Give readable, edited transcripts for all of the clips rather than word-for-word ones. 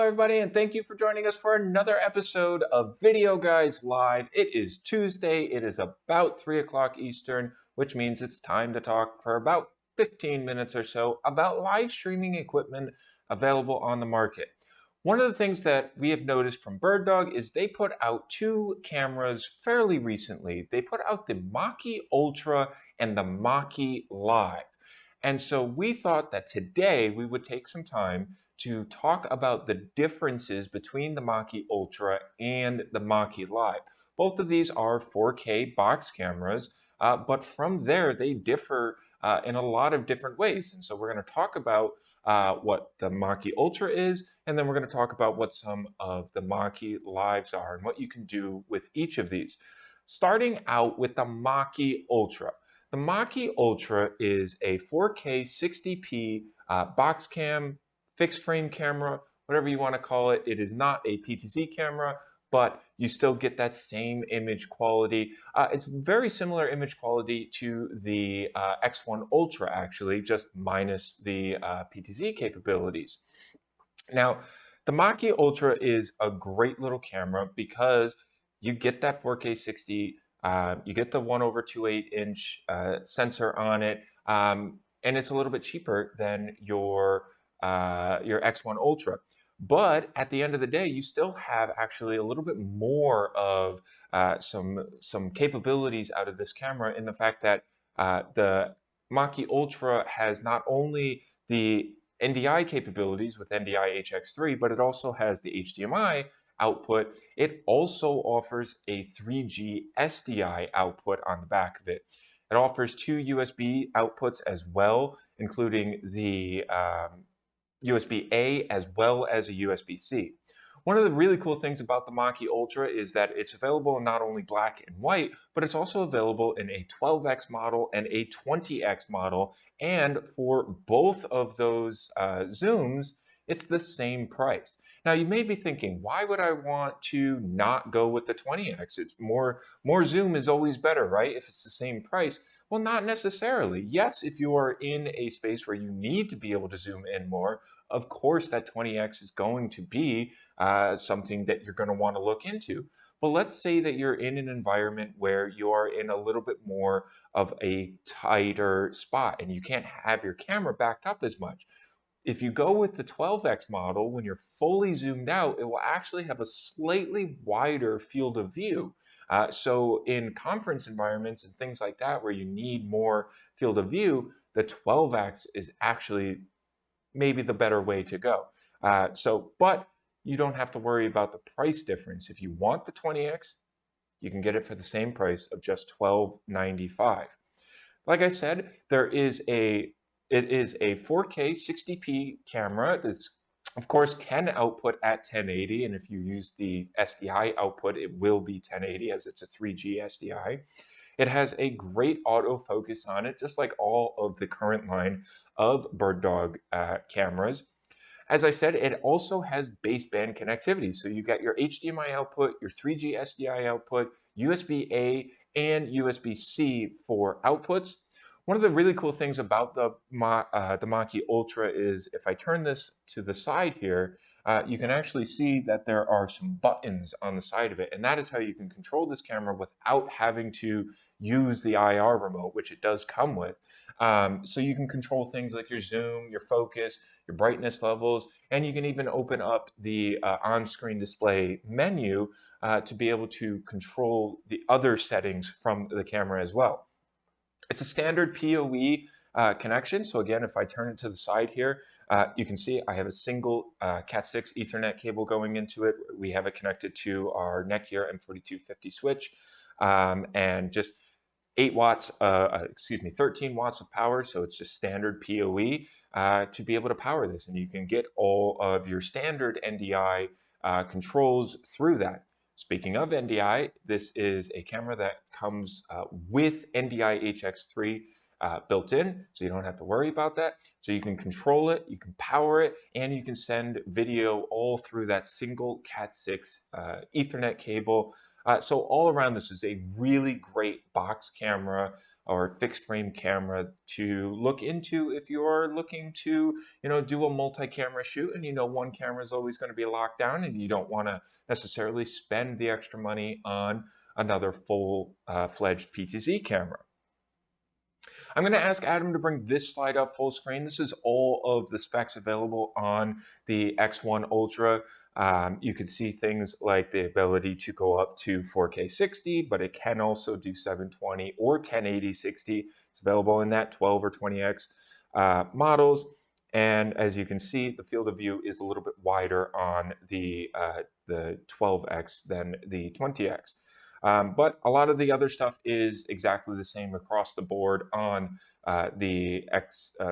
everybody, and thank you for joining us for another episode of Videoguys Live. It is Tuesday. It is about 3 o'clock Eastern, which means it's time to talk for about 15 minutes or so about live streaming equipment available on the market. One of the things that we have noticed from BirdDog is they put out two cameras fairly recently. They put out the MAKI Ultra and the MAKI Live. And so we thought that today we would take some time to talk about the differences between the MAKI Ultra and the MAKI Live. Both of these are 4K box cameras, but from there they differ in a lot of different ways. And so we're going to talk about what the MAKI Ultra is, and then we're going to talk about what some of the MAKI Lives are and what you can do with each of these. Starting out with the MAKI Ultra. The MAKI Ultra is a 4K 60p box cam, fixed frame camera, whatever you want to call it. It is not a PTZ camera, but you still get that same image quality. It's very similar image quality to the X1 Ultra, actually, just minus the PTZ capabilities. Now, the MAKI Ultra is a great little camera because you get that 4K 60, you get the 1/2.8 inch sensor on it, and it's a little bit cheaper than your X1 Ultra. But at the end of the day, you still have actually a little bit more of some capabilities out of this camera in the fact that the MAKI Ultra has not only the NDI capabilities with NDI HX2, but it also has the HDMI output. It also offers a 3G SDI output on the back of it. It offers two USB outputs as well, including the USB-A as well as a USB-C. One of the really cool things about the MAKI Ultra is that it's available in not only black and white, but it's also available in a 12x model and a 20x model. And for both of those zooms, it's the same price. Now you may be thinking, why would I want to not go with the 20x? It's more zoom is always better, right? If it's the same price. Well, not necessarily. Yes, if you are in a space where you need to be able to zoom in more, of course that 20x is going to be something that you're going to want to look into. But let's say that you're in an environment where you are in a little bit more of a tighter spot and you can't have your camera backed up as much. If you go with the 12x model, when you're fully zoomed out, it will actually have a slightly wider field of view. So in conference environments and things like that, where you need more field of view, the 12x is actually maybe the better way to go. But you don't have to worry about the price difference. If you want the 20x, you can get it for the same price of just $12.95. Like I said, it is a 4K 60p camera. This, of course, can output at 1080, and if you use the SDI output, it will be 1080 as it's a 3G SDI. It has a great autofocus on it, just like all of the current line of BirdDog cameras. As I said, it also has baseband connectivity. So you got your HDMI output, your 3G SDI output, USB-A, and USB-C for outputs. One of the really cool things about the MAKI Ultra is if I turn this to the side here, you can actually see that there are some buttons on the side of it. And that is how you can control this camera without having to use the IR remote, which it does come with. So you can control things like your zoom, your focus, your brightness levels, and you can even open up the on-screen display menu to be able to control the other settings from the camera as well. It's a standard PoE connection. So again, if I turn it to the side here, you can see I have a single Cat6 Ethernet cable going into it. We have it connected to our Netgear M4250 switch, and just 13 watts of power. So it's just standard PoE to be able to power this. And you can get all of your standard NDI controls through that. Speaking of NDI, this is a camera that comes with NDI HX2 built in, so you don't have to worry about that. So you can control it, you can power it, and you can send video all through that single Cat6 Ethernet cable. So all around, this is a really great box camera or fixed frame camera to look into if you're looking to, do a multi-camera shoot, and one camera is always going to be locked down and you don't want to necessarily spend the extra money on another full-fledged PTZ camera. I'm going to ask Adam to bring this slide up full screen. This is all of the specs available on the X1 Ultra. You can see things like the ability to go up to 4K 60, but it can also do 720 or 1080 60. It's available in that 12 or 20X models. And as you can see, the field of view is a little bit wider on the 12X than the 20X. But a lot of the other stuff is exactly the same across the board on the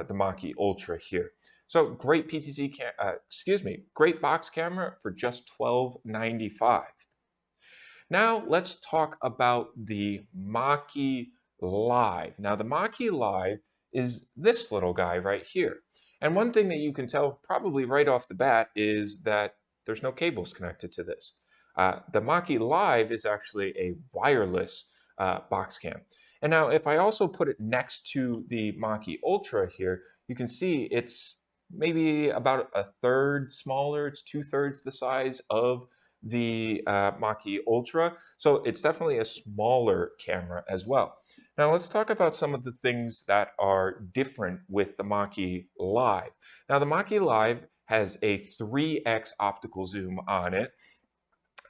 MAKI Ultra here. So great great box camera for just $12.95. Now let's talk about the MAKI Live. Now the MAKI Live is this little guy right here. And one thing that you can tell probably right off the bat is that there's no cables connected to this. The MAKI Live is actually a wireless box cam. And now if I also put it next to the MAKI Ultra here, you can see it's maybe about a third smaller. It's 2/3 the size of the MAKI Ultra. So it's definitely a smaller camera as well. Now let's talk about some of the things that are different with the MAKI Live. Now the MAKI Live has a 3x optical zoom on it.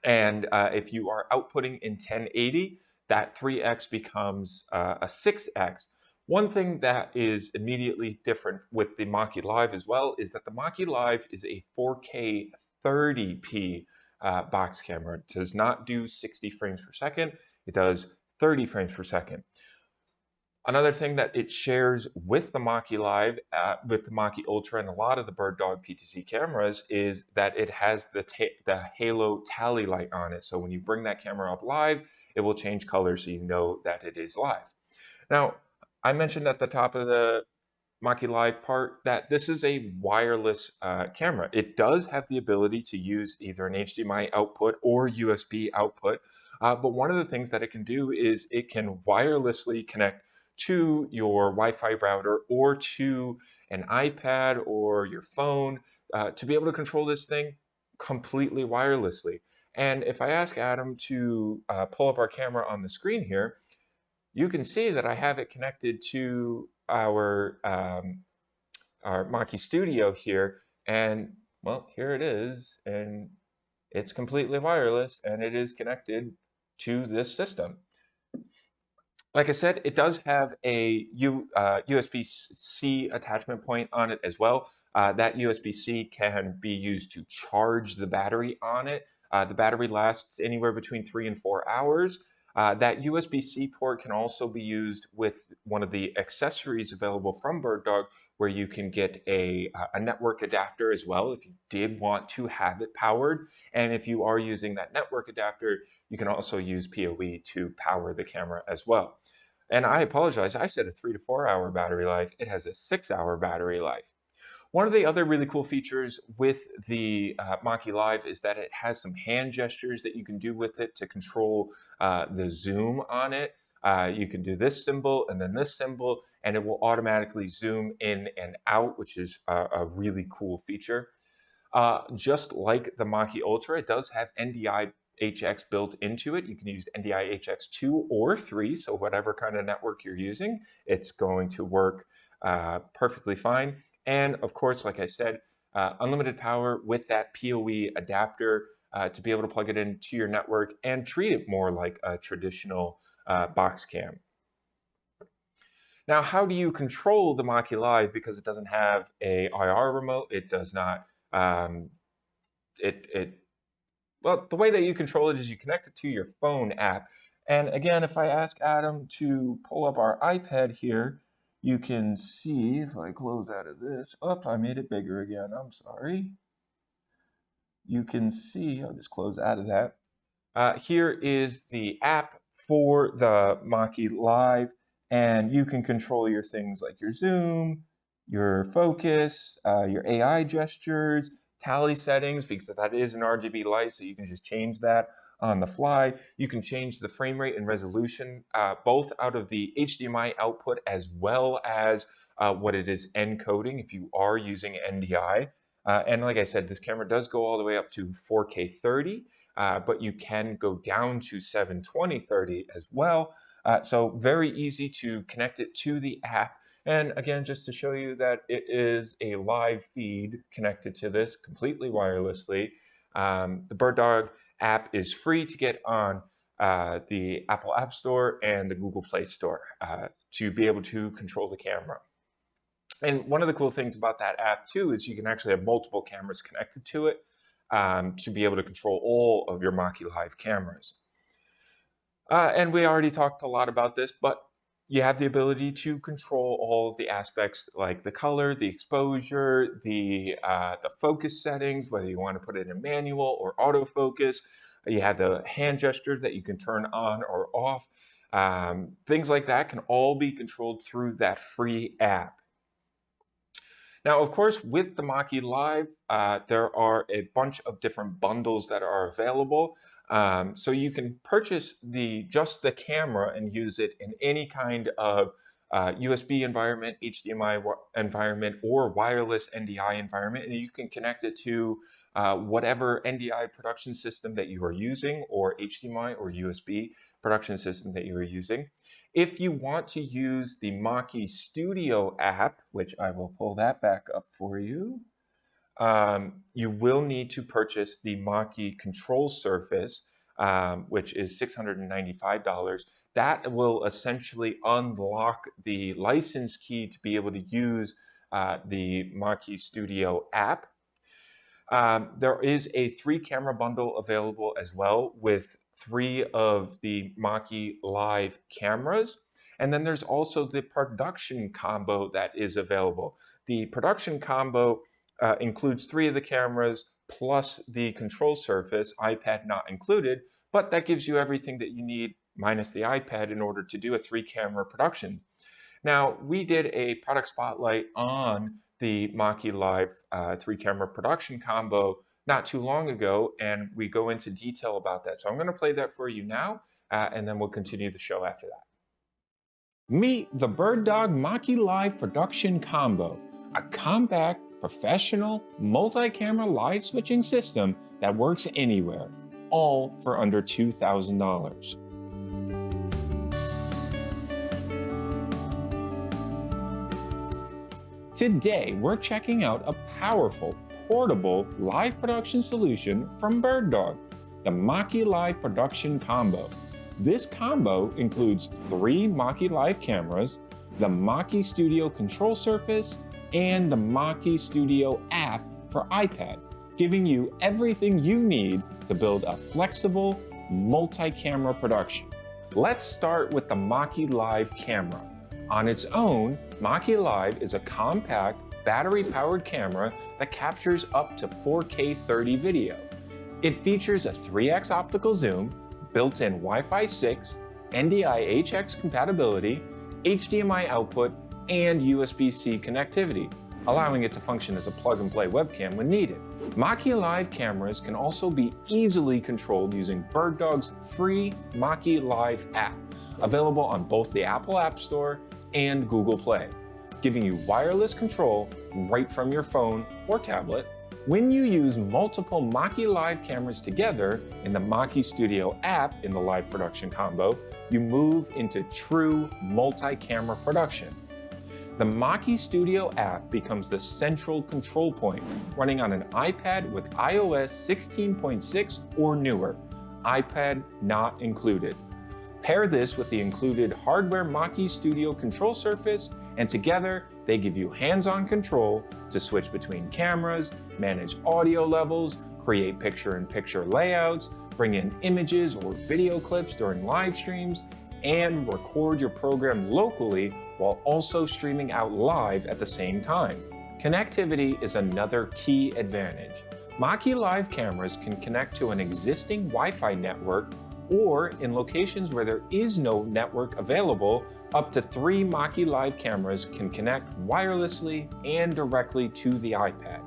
And if you are outputting in 1080, that 3x becomes a 6x. One thing that is immediately different with the MAKI Live as well is that the MAKI Live is a 4K 30p box camera. It does not do 60 frames per second. It does 30 frames per second. Another thing that it shares with the MAKI Live, with the MAKI Ultra and a lot of the BirdDog PTZ cameras is that it has the halo tally light on it. So when you bring that camera up live, it will change color so you know that it is live. Now, I mentioned at the top of the MAKI Live part that this is a wireless camera. It does have the ability to use either an HDMI output or USB output, but one of the things that it can do is it can wirelessly connect to your Wi-Fi router or to an iPad or your phone to be able to control this thing completely wirelessly. And if I ask Adam to pull up our camera on the screen here, you can see that I have it connected to our MAKI Studio here, and well, here it is, and it's completely wireless, and it is connected to this system. Like I said, it does have a USB-C attachment point on it as well. That USB-C can be used to charge the battery on it. The battery lasts anywhere between 3 and 4 hours. That USB-C port can also be used with one of the accessories available from BirdDog, where you can get a network adapter as well if you did want to have it powered. And if you are using that network adapter, you can also use PoE to power the camera as well. And I apologize, I said a 3 to 4 hour battery life. It has a 6-hour battery life. One of the other really cool features with the MAKI Live is that it has some hand gestures that you can do with it to control the zoom on it. You can do this symbol and then this symbol, and it will automatically zoom in and out, which is a really cool feature. Just like the MAKI Ultra, it does have NDI HX built into it. You can use NDI HX2 or 3, so whatever kind of network you're using, it's going to work perfectly fine. And of course, like I said, unlimited power with that PoE adapter to be able to plug it into your network and treat it more like a traditional box cam. Now, how do you control the MAKI Live? Because it doesn't have a IR remote, it does not, well, the way that you control it is you connect it to your phone app. And again, if I ask Adam to pull up our iPad here, you can see, if I close out of this, oh, I made it bigger again, I'm sorry. You can see, I'll just close out of that. Here is the app for the MAKI Live, and you can control your things like your zoom, your focus, your AI gestures, tally settings, because that is an RGB light, so you can just change that. on the fly. You can change the frame rate and resolution both out of the HDMI output as well as what it is encoding if you are using NDI. And like I said, this camera does go all the way up to 4K 30, but you can go down to 720 30 as well. So very easy to connect it to the app. And again, just to show you that it is a live feed connected to this completely wirelessly. The BirdDog app is free to get on the Apple App Store and the Google Play Store to be able to control the camera. And one of the cool things about that app too is you can actually have multiple cameras connected to it to be able to control all of your MAKI Live cameras. And we already talked a lot about this, but you have the ability to control all of the aspects like the color, the exposure, the focus settings, whether you want to put it in manual or autofocus. You have the hand gesture that you can turn on or off. Things like that can all be controlled through that free app. Now, of course, with the MAKI Live, there are a bunch of different bundles that are available. So you can purchase just the camera and use it in any kind of USB environment, HDMI environment, or wireless NDI environment, and you can connect it to whatever NDI production system that you are using, or HDMI or USB production system that you are using. If you want to use the MAKI Studio app, which I will pull that back up for you, you will need to purchase the MAKI control surface, which is $695. That will essentially unlock the license key to be able to use the MAKI Studio app. There is a 3-camera bundle available as well with 3 of the MAKI Live cameras. And then there's also the production combo that is available. The production combo includes 3 of the cameras plus the control surface, iPad not included, but that gives you everything that you need minus the iPad in order to do a 3-camera production. Now, we did a product spotlight on the MAKI Live 3-camera production combo not too long ago, and we go into detail about that. So I'm going to play that for you now, and then we'll continue the show after that. Meet the BirdDog MAKI Live production combo, a compact, professional, multi-camera live switching system that works anywhere, all for under $2,000. Today, we're checking out a powerful, portable live production solution from BirdDog, the MAKI Live Production Combo. This combo includes 3 MAKI Live cameras, the MAKI Studio control surface, and the MAKI Studio app for iPad, giving you everything you need to build a flexible, multi-camera production. Let's start with the MAKI Live camera. On its own, MAKI Live is a compact, battery-powered camera that captures up to 4K 30 video. It features a 3x optical zoom, built-in Wi-Fi 6, NDI HX compatibility, HDMI output, and USB-C connectivity, allowing it to function as a plug-and-play webcam when needed. MAKI Live cameras can also be easily controlled using BirdDog's free MAKI Live app, available on both the Apple App Store and Google Play, giving you wireless control right from your phone or tablet. When you use multiple MAKI Live cameras together in the MAKI Studio app in the live production combo, you move into true multi-camera production. The MAKI Studio app becomes the central control point, running on an iPad with iOS 16.6 or newer, iPad not included. Pair this with the included hardware MAKI Studio control surface, and together they give you hands-on control to switch between cameras, manage audio levels, create picture-in-picture layouts, bring in images or video clips during live streams, and record your program locally while also streaming out live at the same time. Connectivity is another key advantage. MAKI Live cameras can connect to an existing Wi-Fi network, or in locations where there is no network available, up to 3 MAKI Live cameras can connect wirelessly and directly to the iPad.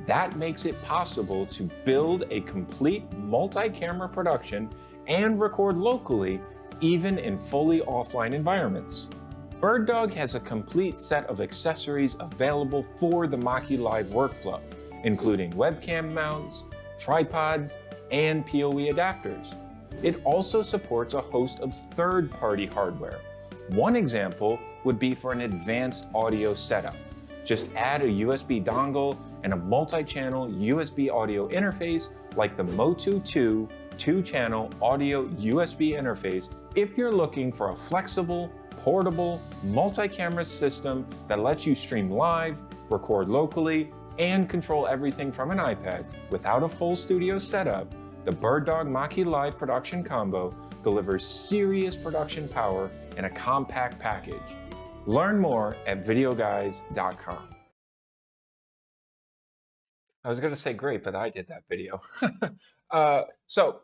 That makes it possible to build a complete multi-camera production and record locally, even in fully offline environments. BirdDog has a complete set of accessories available for the MAKI Live workflow, including webcam mounts, tripods, and PoE adapters. It also supports a host of third-party hardware. One example would be for an advanced audio setup. Just add a USB dongle and a multi-channel USB audio interface like the Motu 2 2-channel audio USB interface if you're looking for a flexible, portable, multi-camera system that lets you stream live, record locally, and control everything from an iPad without a full studio setup. The BirdDog MAKI Live production combo delivers serious production power in a compact package. Learn more at Videoguys.com. I was going to say great, but I did that video. So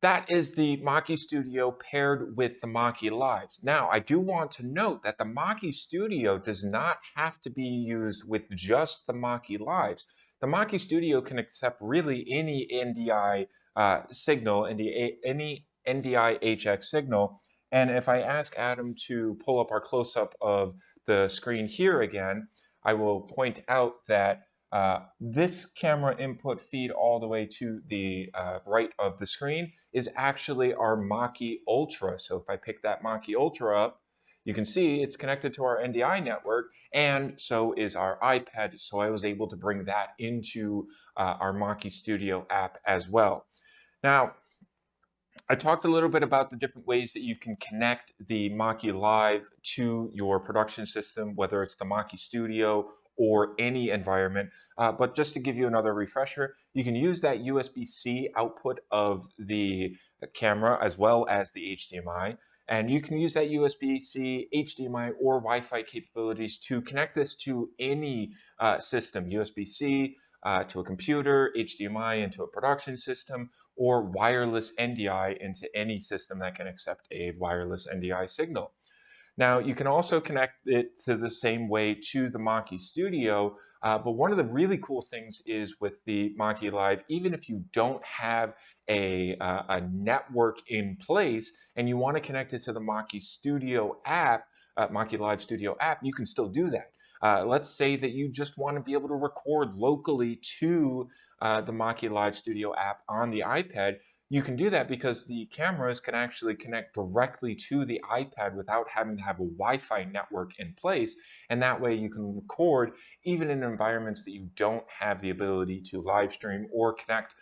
that is the MAKI Studio paired with the MAKI Lives. Now, I do want to note that the MAKI Studio does not have to be used with just the MAKI Lives. The MAKI Studio can accept really any NDI signal, any NDI HX signal. And if I ask Adam to pull up our close-up of the screen here again, I will point out that this camera input feed all the way to the right of the screen is actually our MAKI Ultra. So if I pick that MAKI Ultra up, you can see it's connected to our NDI network, and so is our iPad. So I was able to bring that into our MAKI Studio app as well. Now, I talked a little bit about the different ways that you can connect the MAKI Live to your production system, whether it's the MAKI Studio or any environment. But just to give you another refresher, you can use that USB-C output of the camera as well as the HDMI. And you can use that USB-C, HDMI, or Wi-Fi capabilities to connect this to any system, USB-C to a computer, HDMI into a production system, or wireless NDI into any system that can accept a wireless NDI signal. Now, you can also connect it to the same way to the MAKI Studio, but one of the really cool things is with the MAKI Live, even if you don't have a network in place and you want to connect it to the MAKI Studio app, MAKI Live Studio app, you can still do that. Let's say that you just want to be able to record locally to the MAKI Live Studio app on the iPad. You can do that because the cameras can actually connect directly to the iPad without having to have a Wi-Fi network in place. And that way you can record even in environments that you don't have the ability to live stream or connect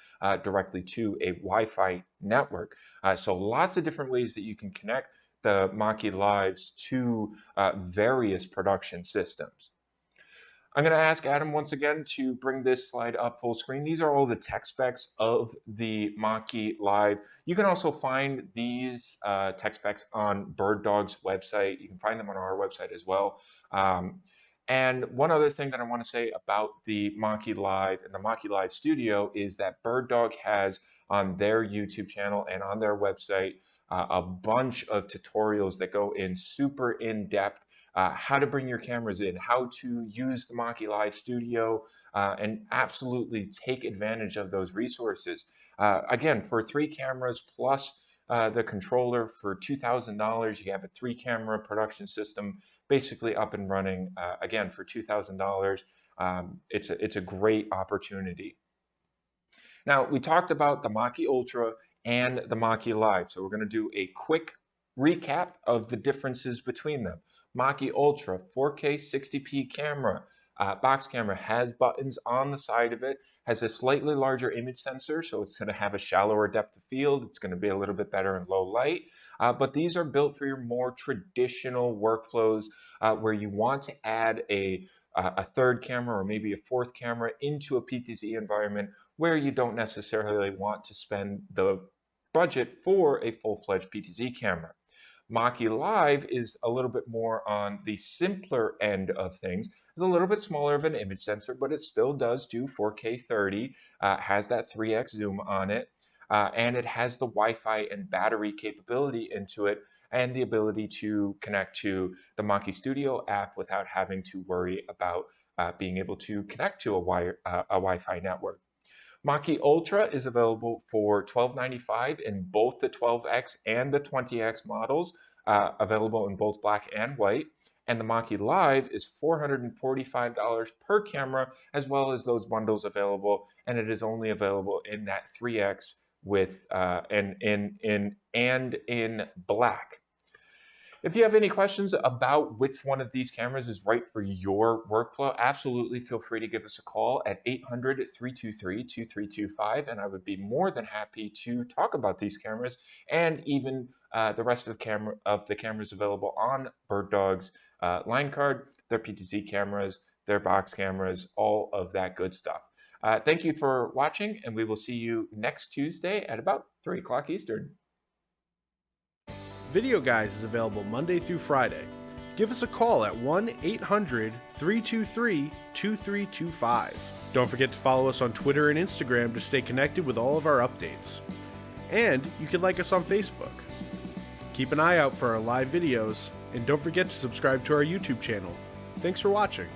directly to a Wi-Fi network. So lots of different ways that you can connect the MAKI Lives to various production systems. I'm going to ask Adam once again to bring this slide up full screen. These are all the tech specs of the MAKI Live. You can also find these tech specs on BirdDog's website. You can find them on our website as well. And one other thing that I want to say about the MAKI Live and the MAKI Live Studio is that BirdDog has on their YouTube channel and on their website a bunch of tutorials that go in super in-depth how to bring your cameras in, how to use the MAKI Live Studio, and absolutely take advantage of those resources. Again, for 3 cameras plus the controller for $2,000, you have a 3-camera production system basically up and running. Again, for $2,000, it's a great opportunity. Now, we talked about the MAKI Ultra and the MAKI Live, so we're going to do a quick recap of the differences between them. MAKI Ultra 4K 60p camera, box camera, has buttons on the side of it, has a slightly larger image sensor, so it's going to have a shallower depth of field. It's going to be a little bit better in low light, but these are built for your more traditional workflows where you want to add a 3rd camera or maybe a 4th camera into a PTZ environment where you don't necessarily want to spend the budget for a full-fledged PTZ camera. MAKI Live is a little bit more on the simpler end of things. It's a little bit smaller of an image sensor, but it still does do 4K 30, has that 3x zoom on it, and it has the Wi-Fi and battery capability into it and the ability to connect to the MAKI Studio app without having to worry about being able to connect to a Wi-Fi network. MAKI Ultra is available for $12.95 in both the 12X and the 20X models, available in both black and white. And the MAKI Live is $445 per camera, as well as those bundles available, and it is only available in that 3X with and in black. If you have any questions about which one of these cameras is right for your workflow, absolutely feel free to give us a call at 800-323-2325, and I would be more than happy to talk about these cameras and even the rest of the cameras available on BirdDog's line card, their PTZ cameras, their box cameras, all of that good stuff. Thank you for watching, and we will see you next Tuesday at about 3 o'clock Eastern. Videoguys is available Monday through Friday. Give us a call at 1-800-323-2325. Don't forget to follow us on Twitter and Instagram to stay connected with all of our updates. And you can like us on Facebook. Keep an eye out for our live videos, and don't forget to subscribe to our YouTube channel. Thanks for watching.